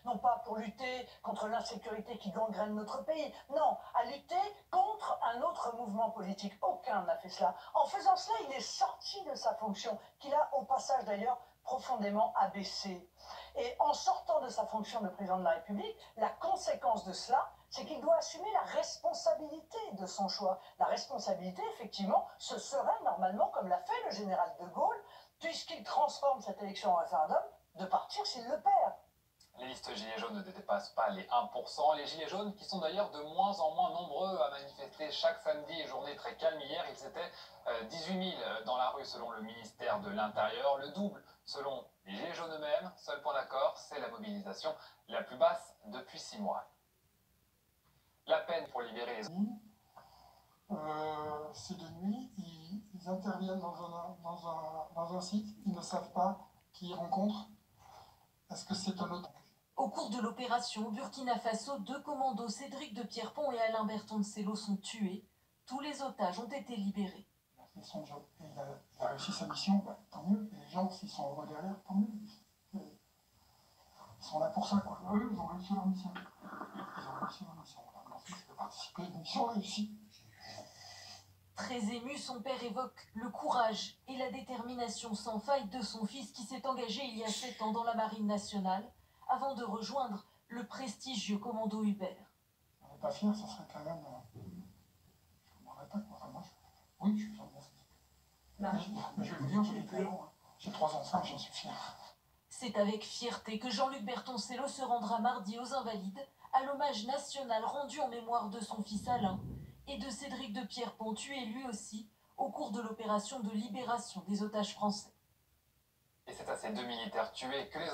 non pas pour lutter contre l'insécurité qui gangrène notre pays, non, à lutter contre un autre mouvement politique. Aucun n'a fait cela. En faisant cela, il est sorti de sa fonction, qu'il a au passage d'ailleurs profondément abaissée. Et en sortant de sa fonction de président de la République, la conséquence de cela, c'est qu'il doit assumer la responsabilité de son choix. La responsabilité, effectivement, ce serait normalement, comme l'a fait le général de Gaulle, puisqu'il transforme cette élection en référendum, de partir s'il le perd. Les listes gilets jaunes ne dépassent pas les 1%. Les gilets jaunes qui sont d'ailleurs de moins en moins nombreux à manifester chaque samedi et journée très calme. Hier, ils étaient 18 000 dans la rue selon le ministère de l'Intérieur. Le double selon les gilets jaunes eux-mêmes. Seul point d'accord, c'est la mobilisation la plus basse depuis 6 mois. La peine pour libérer les... C'est de nuit, ils interviennent dans un site, ils ne savent pas qui ils rencontrent. Est-ce que c'est un autre? Au cours de l'opération Burkina Faso, 2 commandos, Cédric de Pierrepont et Alain Bertoncello, sont tués. Tous les otages ont été libérés. Il a fait son job, et il a réussi sa mission, tant mieux. Et les gens, s'ils sont heureux derrière, tant mieux. Ils sont là pour ça, quoi. Eux, ils ont réussi leur mission. Ils ont réussi leur mission. Mon fils veut participer à une mission réussie. Très ému, son père évoque le courage et la détermination sans faille de son fils qui s'est engagé il y a 7 ans dans la Marine nationale avant de rejoindre le prestigieux commando Hubert. On n'est pas fier, ça serait quand même... Je ne comprendrais pas, quoi. Enfin, moi, oui, je suis fier de mon fils. Mais je vais vous dire, j'ai des talents. J'ai 3 enfants, j'en suis fier. C'est avec fierté que Jean-Luc Bertoncello se rendra mardi aux Invalides à l'hommage national rendu en mémoire de son fils Alain et de Cédric de Pierrepont, tué lui aussi au cours de l'opération de libération des otages français. Et c'est à ces 2 militaires tués que les